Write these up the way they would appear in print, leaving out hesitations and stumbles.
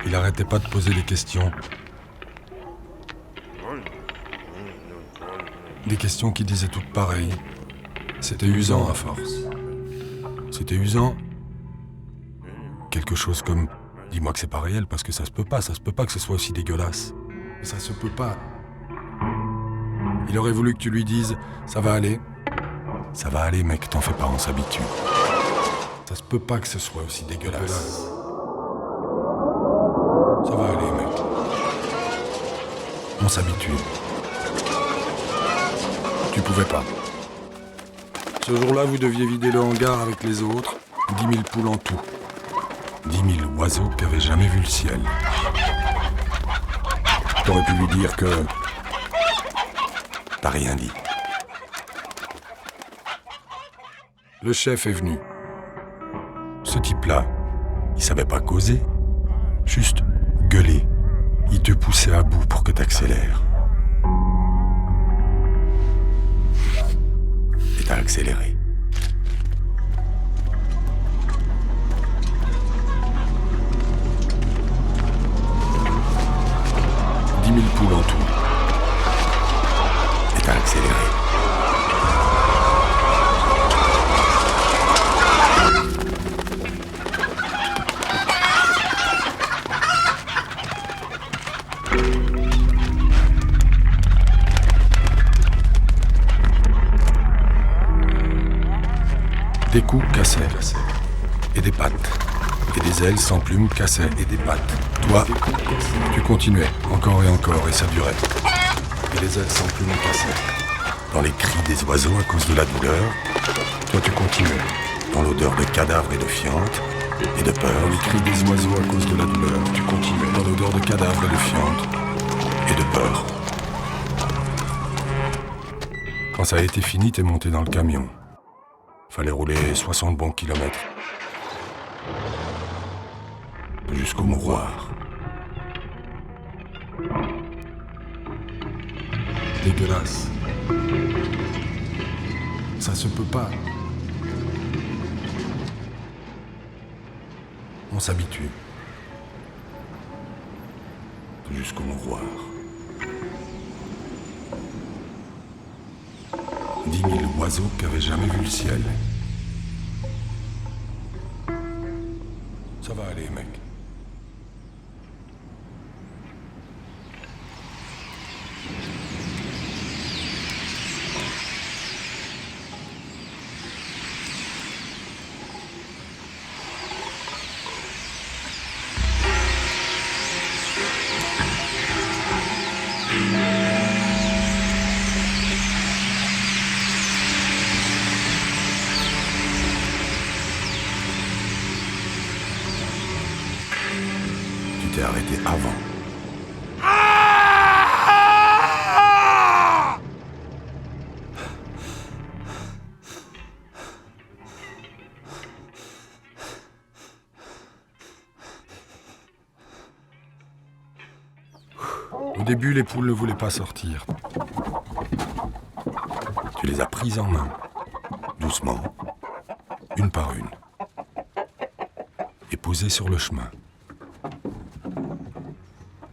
Il arrêtait pas de poser des questions. Des questions qui disaient toutes pareilles. C'était usant à force. C'était usant. Quelque chose comme « Dis-moi que c'est pas réel parce que ça se peut pas que ce soit aussi dégueulasse. Ça se peut pas. » Il aurait voulu que tu lui dises « Ça va aller. Ça va aller mec, t'en fais pas, on s'habitue. » Ça se peut pas que ce soit aussi dégueulasse. Ça va aller mec. On s'habitue. Tu pouvais pas. Ce jour-là, vous deviez vider le hangar avec les autres. 10 000 poules en tout. 10 000 oiseaux qui avaient jamais vu le ciel. T'aurais pu lui dire que... T'as rien dit. Le chef est venu. Ce type-là, il savait pas causer. Juste gueuler. Il te poussait à bout pour que t'accélères. Et t'as accéléré. Poules en tout. Et t'as accéléré. Des coups cassaient. Et des pattes. Et des ailes sans plumes cassaient. Et des pattes. Toi, tu continuais, encore et encore, et ça durait. Et les ailes sans plumes cassaient. Dans les cris des oiseaux à cause de la douleur, toi tu continuais. Dans l'odeur de cadavres et de fientes, et de peur. Dans les cris des oiseaux à cause de la douleur, tu continuais. Dans l'odeur de cadavres et de fientes, et de peur. Quand ça a été fini, t'es monté dans le camion. Fallait rouler 60 bons kilomètres. Jusqu'au mouroir. Dégueulasse. Ça se peut pas. On s'habitue. Jusqu'au mouroir. 10 000 oiseaux qui avaient jamais vu le ciel. Ça va aller, mec. Tu t'es arrêté avant. Au début, les poules ne voulaient pas sortir. Tu les as prises en main, doucement, une par une, et posées sur le chemin.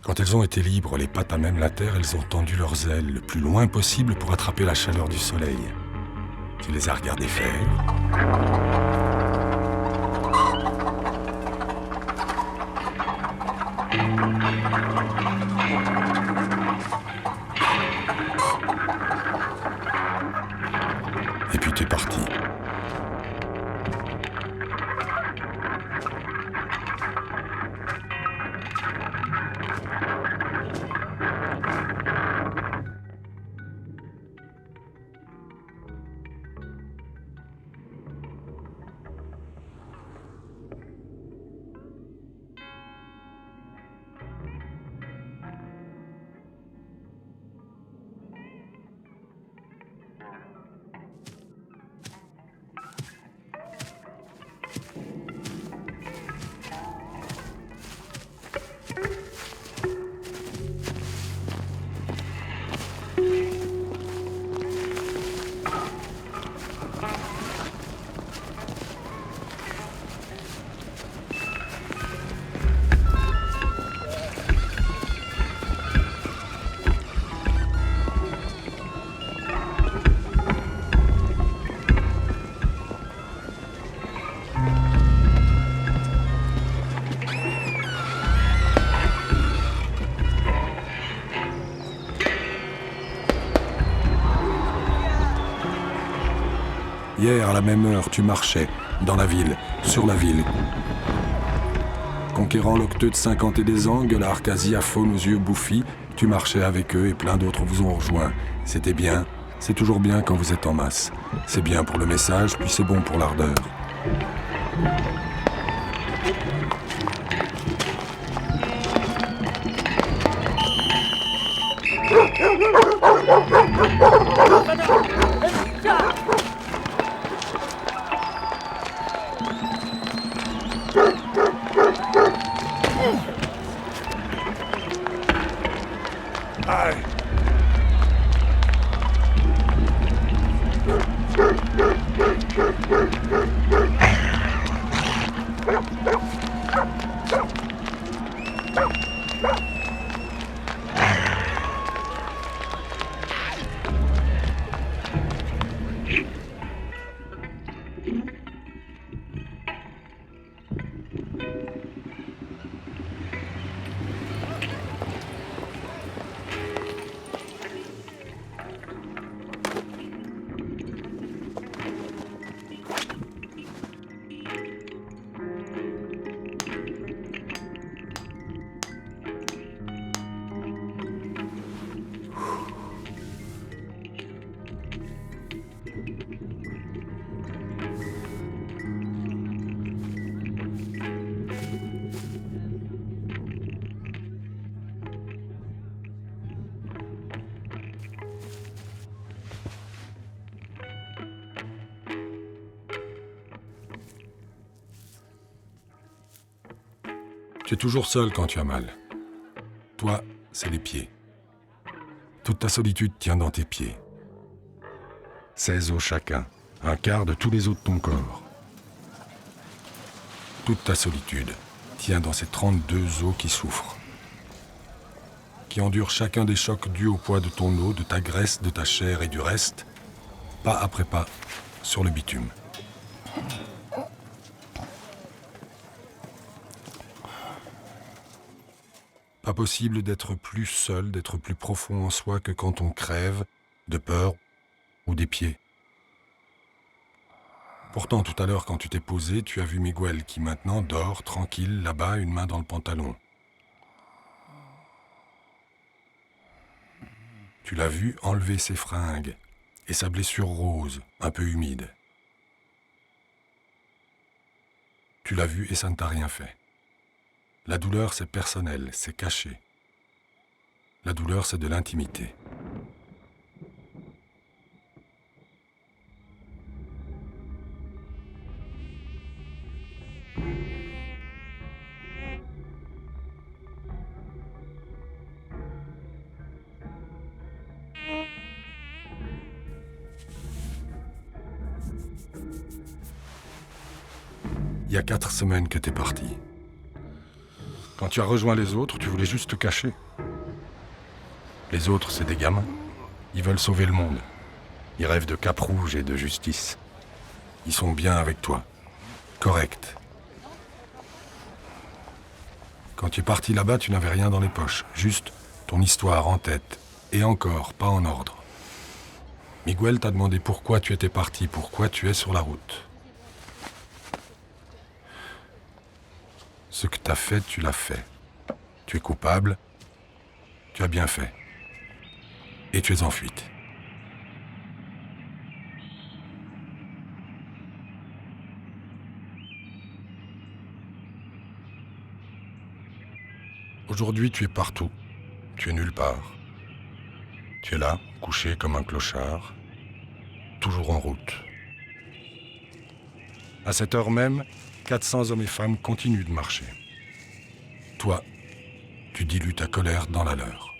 Quand elles ont été libres, les pattes à même la terre, elles ont tendu leurs ailes le plus loin possible pour attraper la chaleur du soleil. Tu les as regardées faire. Et puis t'es parti. Hier, à la même heure, tu marchais, dans la ville, sur la ville. Conquérant l'octeux de 50 et des ans, gueulard quasi aphone aux yeux bouffis, tu marchais avec eux et plein d'autres vous ont rejoint. C'était bien, c'est toujours bien quand vous êtes en masse. C'est bien pour le message, puis c'est bon pour l'ardeur. Tu es toujours seul quand tu as mal. Toi, c'est les pieds. Toute ta solitude tient dans tes pieds. 16 os chacun, un quart de tous les os de ton corps. Toute ta solitude tient dans ces 32 os qui souffrent, qui endurent chacun des chocs dus au poids de ton eau, de ta graisse, de ta chair et du reste, pas après pas, sur le bitume. Pas possible d'être plus seul, d'être plus profond en soi que quand on crève, de peur ou des pieds. Pourtant, tout à l'heure, quand tu t'es posé, tu as vu Miguel qui maintenant dort, tranquille, là-bas, une main dans le pantalon. Tu l'as vu enlever ses fringues et sa blessure rose, un peu humide. Tu l'as vu et ça ne t'a rien fait. La douleur, c'est personnel, c'est caché. La douleur, c'est de l'intimité. Il y a 4 semaines que t'es parti. Quand tu as rejoint les autres, tu voulais juste te cacher. Les autres, c'est des gamins. Ils veulent sauver le monde. Ils rêvent de cap rouge et de justice. Ils sont bien avec toi. Correct. Quand tu es parti là-bas, tu n'avais rien dans les poches. Juste ton histoire en tête. Et encore, pas en ordre. Miguel t'a demandé pourquoi tu étais parti, pourquoi tu es sur la route. Ce que t'as fait, tu l'as fait. Tu es coupable, tu as bien fait. Et tu es en fuite. Aujourd'hui, tu es partout. Tu es nulle part. Tu es là, couché comme un clochard, toujours en route. À cette heure même, 400 hommes et femmes continuent de marcher. Toi, tu dilues ta colère dans la leur.